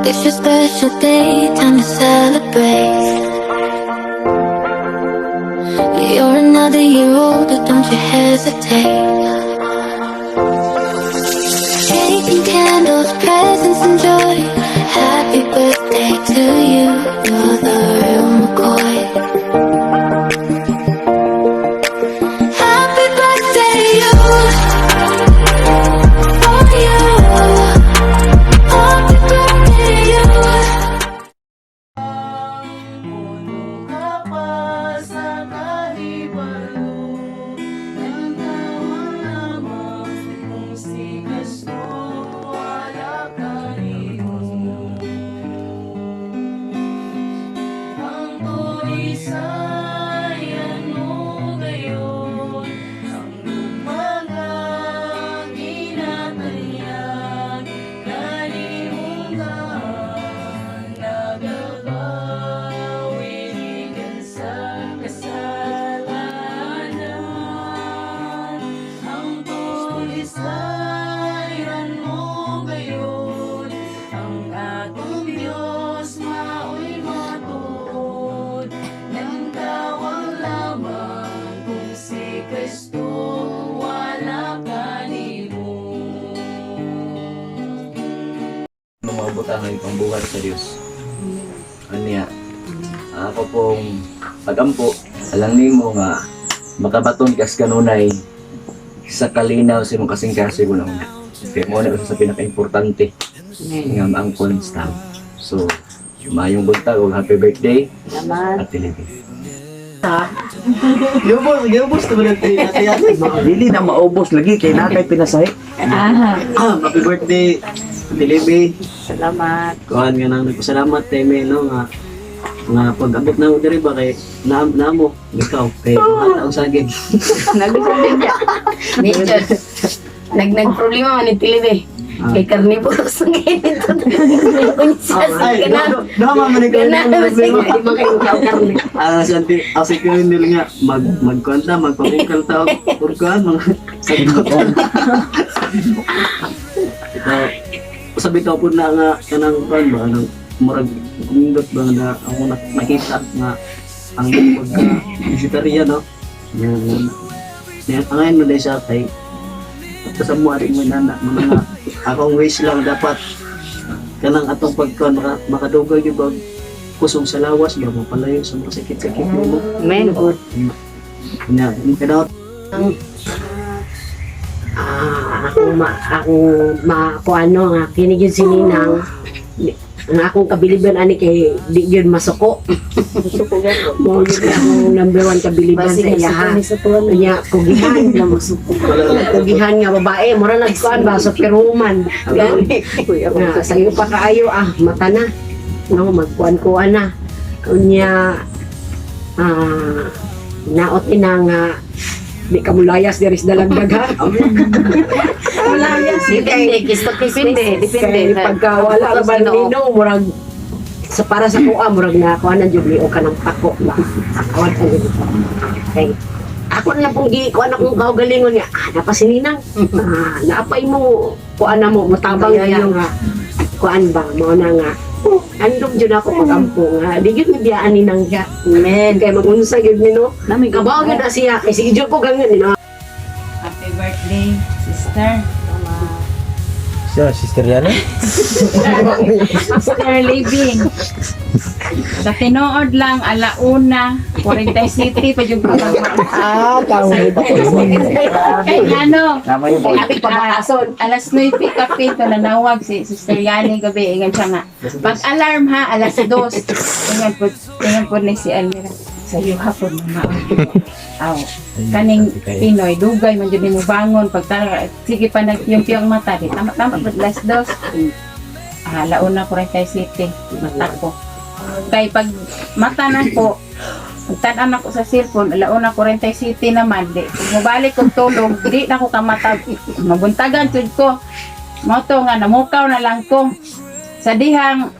It's your special day, time to celebrate. You're another year older, don't you hesitate. Cake and candles, presents and joy. Happy birthday to you, you're the real McCoy. Happy birthday, you, for you. Happy birthday, you. Puno ka pa sa kahibalo, nagtawa lamang kung si Kristo wala ka rito. Ang tulis ay ano gayon, ang mga ginatayag, kalimutan, nagagawin sa kasalanan. Ang tulis ay ano gayon, ang atong Diyos mao'y matuod, ng tawang lamang kung si Kristo wala kanimo. Maabot ang ipang buhat sa Diyos. Anya, ako pong pagampo, alam nimo nga makabaton kas kanunay sa kalinaw sa imong kasing-kasing mo na. Kaya mo na isa sa pinaka-importante nga maangkon stamp. So, mayong buntag o happy birthday at Libby. Gubos to ba natin Dili na maubos lagi kay nakay pinasahi. happy birthday, Libby. Salamat. Kuhan nga nang nagpasalamat tayo may no nga pag-abot na mo diri ba kay namo ikaw kay mga taong saging. Nagsasabi niya. Medyo. Nagproblema man ni Tilibe. Kay carnivorous ang ganito. Ay, dama man ikaw karne. santi asik ko nila nga magkwanta magpapungkal ta urkuan mga sagot. Sabi ka po na nga kanang pan ba anong murag kumindot ba na ako nakita nga ang pagka-vegetarian no. Yan ang ngayon mo dahil sa tay sa mo rin mo na mga akong wish lang dapat kanang atong pagkuhan makadugay yung bag kusog sa lawas ba mapalayo sa mga sakit-sakit mo. Amen. Na kadaot ako ano nga kinigid si Ninang ang akong kabiliban ani kay di gyud masuko. Mo gyud akong number 1 kabiliban sa iya ha. Nya kugihan na masuko. Kugihan nga babae mura nagkuan ba sa piruman. Nga sa iyo pa kaayo mata na. No magkuan-kuan na. Unya naot ina nga di ka mulayas diri sa dalagdag ha. Mulayas Depende. kay pagka wala ba nino murag sa para sa kuha murag na kuanan jud ni o kanang pako ba awan ka jud kay ako na pong kuan akong kaugalingon nga napasininang naapay mo kuan na mo mutabang yung nga kuan ba mo na nga andong jud ako pagampo nga di gyud biyaan ni nang siya men kay magunsa gyud mi no kabaw gyud na siya kay sige jud ko gangan ni no. Happy birthday, sister. Siya sister yan eh. Sister Living. Sa tinuod lang, alauna, 47 pa yung Kaway ba Kay ano, Tama yung boy. Happy pamakason. alas 9 kapit to nanawag si Sister Yani gabi. Ingan siya nga. Pag-alarm ha, alas 2. Ingan po ni si Almira. Sa iyo hapon mga aw. Kaning Pinoy, dugay man dyan mo bangon. Pagtala, sige pa yung piyang mata. Tama, alas 2. Launa 47. Mata ko. Kay pag mata na ko, pagtanan ako sa cellphone, alauna 47 naman, di. Mabalik kong tulog, di na ko kamatag. Mabuntagan tud ko. Moto nga, namukaw na lang ko. Sa dihang,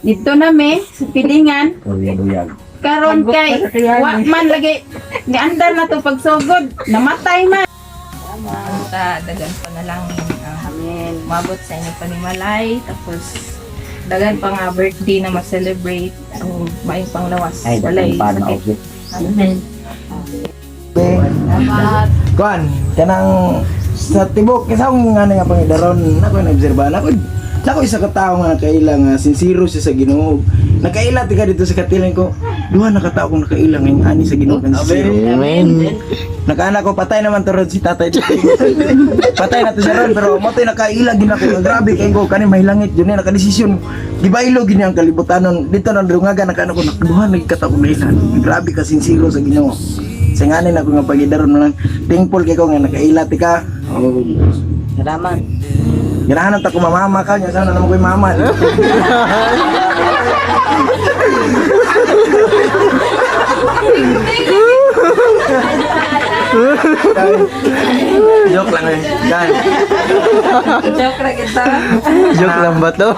dito na sa pilingan, Duyag. karon kay, wa man lagi, niandar na to pagsugod, namatay man. Dagan pa na lang. Amen. Mabot sa inyong panimalay. Tapos, dagan pa nga birthday na ma-celebrate ang maayong panglawas. Ay, Walay dapat pa na sakit. Amen. Salamat. Kuan, kanang sa tibok kasi akong nga nga pangidaron ako na-obserbahan ako isa ka tao nga nakailang sincero siya sa Ginoo. Nakaila tika dito sa katilan ko. Duha na ka tao kung nakailang ng ani sa Ginoo kan sincero. Amen. Nakaanak ko patay naman to ron si tatay. Patay na to siya ron pero mo tay nakaila gid ako. Grabe kay ko kani mahilangit jud ni nakadesisyon. Gibaylo gid ang kalibutanon dito na dungaga nakaanak ko duha na ka tao kung nailan. Grabe ka sincero sa Ginoo. Singanin ako nga pagidaron mo lang thankful kay ko nga nakaila tika. Oh. Salamat. Ganahan ta ko mamama ka nya sana naman ko'y mama. Joke lang eh. Gan. Joke lang ba to?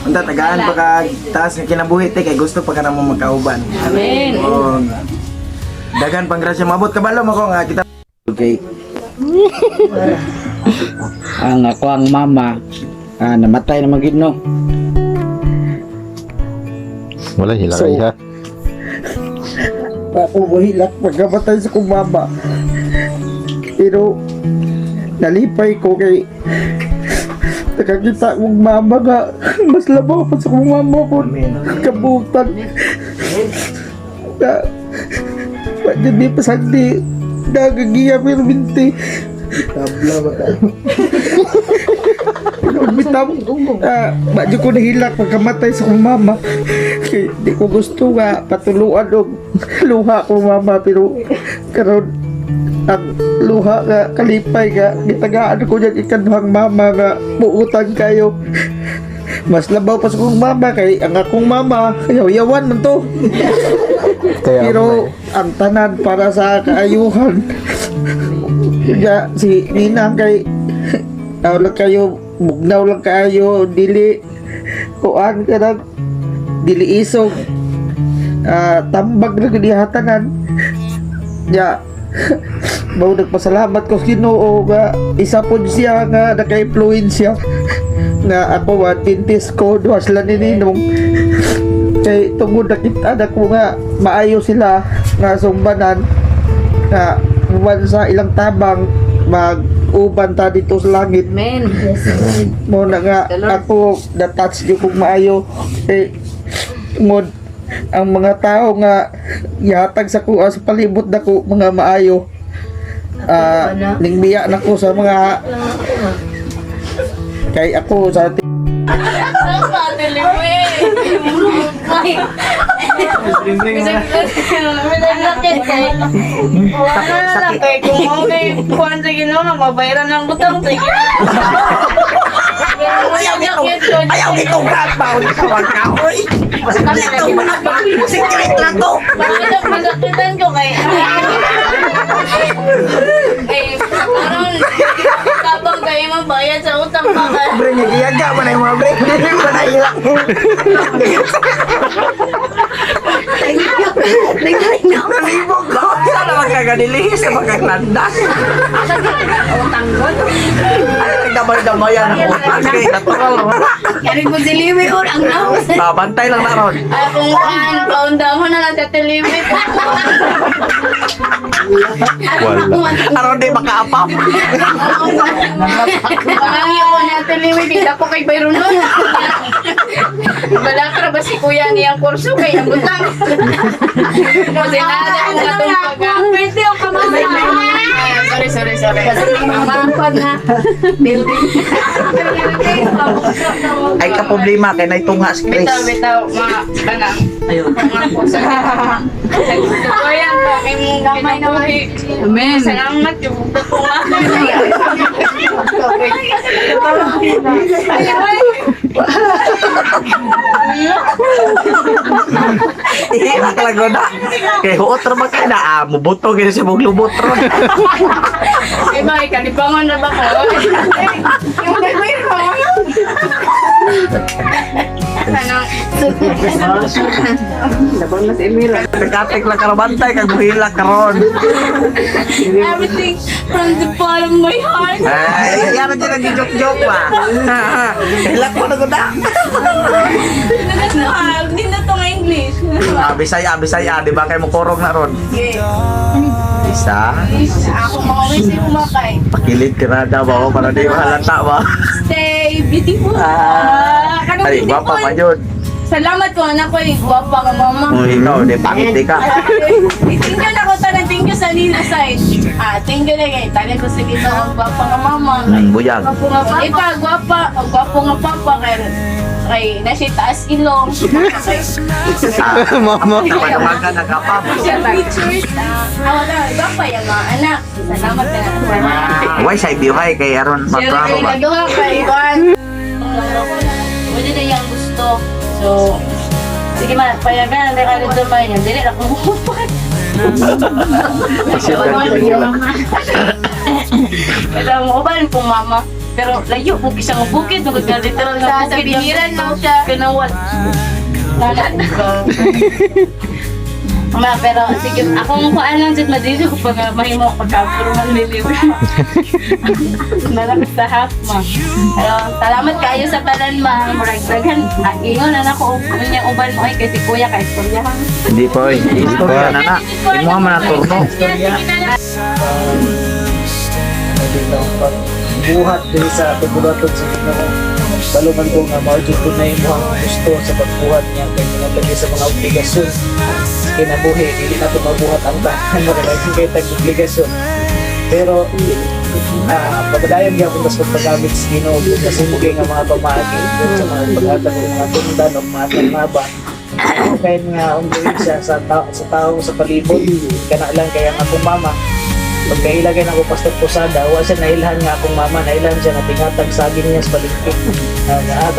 Unta tagaan pa ka taas nga kinabuhi te kay gusto pa ka na mo magkauban. Amen. Oh. Dagan pang grasya mabot kabalo mo ko nga kita. Okay. Ang ako ang mama namatay na magid no. Wala hila So, ha. Ako mahilak pagkamatay sa kong mama. Pero nalipay ko kay nakakita kong mama nga mas labaw pa sa kong mama ko kabutan na pwede di pasagdi nagagiya pero binti Tabla ba ka? Bitam, medyo ko nahilak pagkamatay sa kong mama. Kaya di ko gusto nga patuluan o luha ko mama pero karon ang luha nga kalipay nga gitagaan ko dyan ikaduhang mama nga buutan kayo. Mas labaw pa sa kong mama kay ang akong mama yaw-yawan man to. Pero ang tanan para sa kaayuhan. Kaya si Ninang kay tao lang kayo bugnaw lang kayo dili kuan ka nag dili isog tambag na gidihatanan ya mao nagpasalamat ko sa Ginoo nga isa pod siya nga naka-influensya nga ako adventis ko duha sila ni Ninong kay tungod nakita na ko nga maayo sila nga sumbanan nga buwan sa ilang tabang mag-uban ta dito sa langit. Amen. Mo na nga ako na-touch di kong maayo eh tungod ang mga tao nga yatag sa kuha sa palibot na ko mga maayo ningbiya na ko sa mga kay ako sa Kay kung mo kay kuan sa Ginoo mabayaran ng butang sa Ayaw nitong kapaw ni kawan ka, oy! Ito, secret lang to! Masakitan ko kay karon tapang kayo mabayad sa utang pa ka. Bre, nyagiyaga man ay mga bre. Manahila. Nalibog ko. Sana magkagadilihis sa magkaglandas. Ay, nagdamay-damayan ang utang. Kaya natural naman. Kaya mo diliwi orang na. Babantay lang na ron. Ay kung kuan paunda mo na lang sa telemit. Wala. Aron di makaapap. Parang yung na telemit dito ko kay Byron nun. Balakra ba si kuya niyang kurso kay ang butang. Kasi nada ko natumpag. Pwede ako kamay. Sorry. Mampad na. Ay ka problema kay naitunga sa Chris. Bitaw, kana. Ayun. Mga pusa. Kuya, kay mong gamay na kay. Amen. Salamat yung ko nga. Ihila ka lang na. Kay huot naman kayo na. Mubuto gini sa mong lubot ron. Ay ba, kalipangan na ba ko? Yung nagwin mo. Labang na si Emira. Nagkatik lang karabantay, kag buhila karon. Everything from the bottom of my heart. Ay, yan na dyan nag-joke-joke ba? Hilak mo na ko na. Hindi na to nga English. Bisaya, di ba kayo mo kurog na ron? Isa, Ako mga wisi umakay. pakilid ka na daw ba para di mahalata ba? Stay beautiful. Kanang Ay, beautiful. gwapa pa yun. Salamat ko anak ko eh. Gwapa ka mama. Ikaw, di pangit di ka. Thank you na ko tanan. Thank you sa Nina side. Thank you na kay tanan ko sa gito ang gwapa nga mama. Buyag. Gwapo nga papa. Ipa, gwapo nga papa kay na siya taas ilong. Mama. Napanawagan na ka pa. Siya pictures. Wala, gwapa yung mga anak. Salamat na. Why sa ibiway kay Aron Matraro ba? Nagawa kay Juan. Pwede na yung gusto. So, sige man, payagan na kalit naman yan. Dili na kumukupat. Kaya mo ba pong mama? Pero layo po isang bukid, nagod ka literal na bukid. Sa biniran lang siya. Kanawal. Ma, pero sige, akong kuan lang dyan madili ko pag mahimo pagkapuruhan niliw. Nalapit sa half, ma. Pero salamat kayo sa tanan, ma. Murag-daghan. Ingon na ako, kunya uban mo ay kasi kuya kay kuya. Hindi po eh. Hindi po. na. Imo man turno. Buhat din sa pagbuhaton sa Ginoo. Baluman ko nga maudyo ko na imo ang gusto sa pagbuhat niya kay mga sa mga obligasyon. Kinabuhi, hindi na ito mabuhat ang tahan mo kay tag obligasyon. Pero pagdayon niya kung mas pagpagamit sa Ginoo kasi mugay nga mga pamagi sa mga paghatag ng mga tundan o mga tanaba. Kaya nga unggoy siya sa tao sa palibot kana lang kaya nga akong mama pagkailagay ng Pastor Posada, wala siya nailhan nga akong mama, nailhan siya na tinghatag saging niya sa palingkik.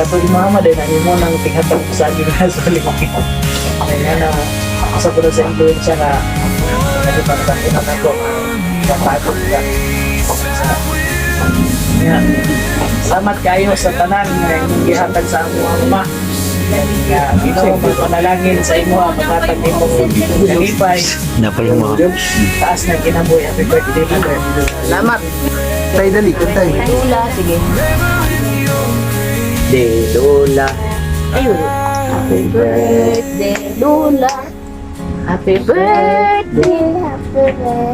Kapag yung mama din, ano mo nang tinghatag saging niya sa palingkik. Kaya na, sa ko sa influensya na nagipagkakinan ako, kapagod ka. Salamat kayo sa tanan nga inyong gihatag sa among ama. Ginoo mo panalangin sa imo ang matatag nimong nalipay. Napay mo. Taas na kinabuhi. Happy birthday, mother. Salamat. Tay dali, kantay. Lula, sige. De Lola. Ayun. Happy birthday, Lula. Happy birthday, happy birthday.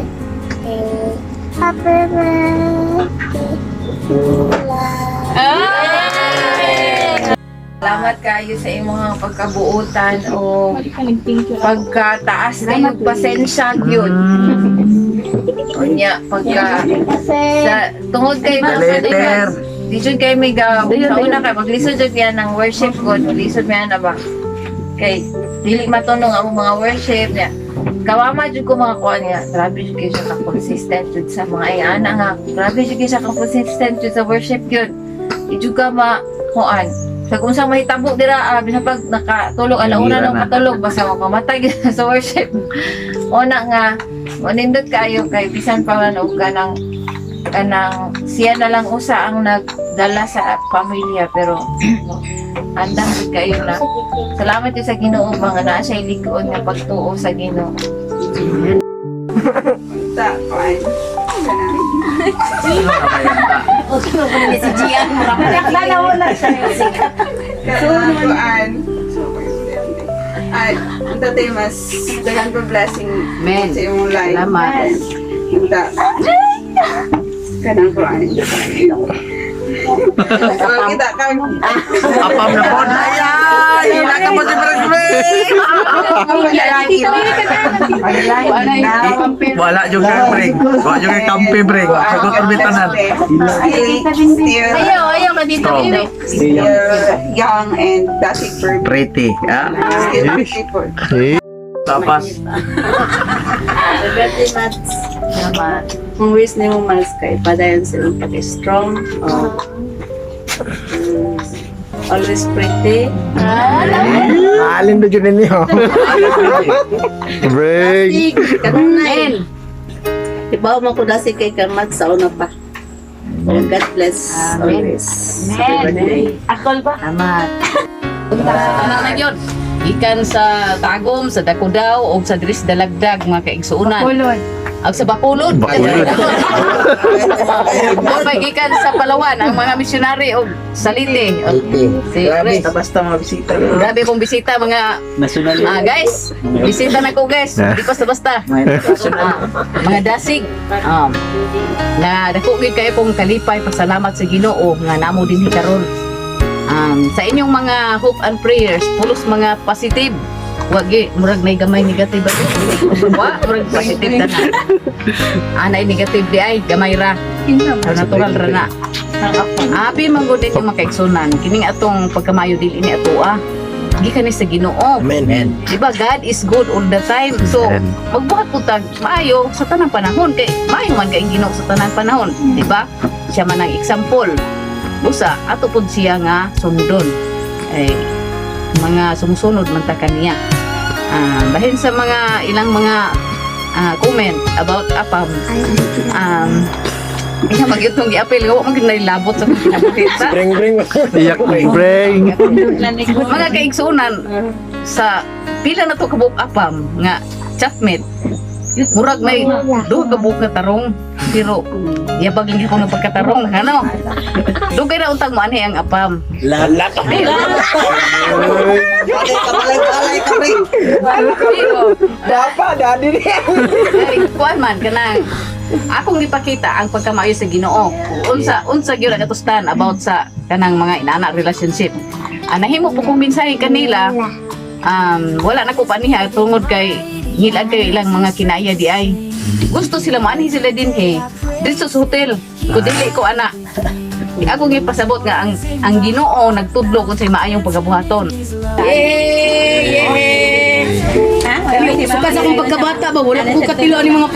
Happy birthday, Lula. Salamat kayo sa imong pagkabuutan o pagkataas na yung pasensya yun. Unya, pagka sa tungod kay Letter. lisod kay may sa una kay maglisod jud yan ng worship God, maglisod mo yan na ba? Kay dili matunong ang mga worship niya. Kawama jud ko mga kuan nga. Grabe jud kayo siya ka-consistent jud sa mga ana nga. Grabe jud kayo siya ka-consistent jud sa worship yun. Ijud ka kuan. Sa kung saan mahitabo dira, bisan pag nakatulog, alauna nang matulog, basta makamatay sa worship. Una nga, manindot kayo kay bisan pa man og kanang siya na lang usa ang nagdala sa pamilya, pero andang gid kayo na. Salamat yun sa Ginoo mga naa siya liguon nga pagtuo sa Ginoo. Si Gian, Wala siya. Kuan. Ay, ang tatay mas dagang ko blessing Men. sa imong life. Salamat. Hinta. Kanang kuan. Kita kang Apam na po. Ayay! Hila ka mo si Wala yung kay break. Wala yung kay kampi break. Sagot orbitanan. Ayaw ka dito. Still young and plastic for Pretty. still people. Tapas. Salamat. Kung wish ni mo mas kay padayon sa iyong pag-strong. Always pretty. Alin do yun ninyo? Break. Kanang na. Ibaw man ko dasi kay Karmat sa una pa. God bless always. Akol ba? Salamat. Ano na yun? Ikan sa Tagum, sa Dakudaw, o sa Dris Dalagdag, mga kaigsuunan. Kulon. Ang sa Bacolod. Bacolod. Mapay ikan sa Palawan, ang mga misyonary o Salite. Si Grabe, Chris. basta mga bisita. Grabe kong bisita mga National guys. Bisita na ko guys. Di basta-basta. Mga dasig. Na dako gid kayo pong kalipay pasalamat sa Ginoo nga namo din karon. Sa inyong mga hope and prayers, pulos mga positive. Wagi, murag may gamay negative ba? Wa, murag positive na na. Anay negative di ay, gamay ra. Natural ra na. Abi manggod din yung makaigsunan. Kining atong pagkamayo dili ni atoa. Gikan ni sa Ginoo. Amen. Diba, God is good all the time. So, magbuhat po tag maayo sa tanang panahon. Kay maayo man kay Ginoo sa tanang panahon. Diba? Siya man ang example. Busa, ato po siya nga sundon. Ay, mga sumusunod man ta kaniya. Bahin sa mga ilang mga comment about apam. Iya magyutong giapil ko mo labot sa pinabutita. Iyak bring. Mga kaigsunan sa pila na to kabuk apam nga chatmate. Murag may duha kabuk na tarong pero yabag lang ko ng pagkatarong ano. Dugay na untang mo ani ang apam. Lala ka. Pero Dapa, dadi niya. kuan man kanang akong gipakita ang pagkamayo sa Ginoo. Unsa gyud ang katustan about sa kanang mga inana relationship. Nahimo po kong mensahe kanila. Wala na ko paniha tungod kay hilag kay ilang mga kinaya di ay. Gusto sila maanhi sila din dito sa hotel. Ko dili ko ana. Ako gipasabot nga ang Ginoo nagtudlo kung say maayong pagabuhaton. Yay! Yay! Sa akong pagkabata ba wala ko katilo ani mga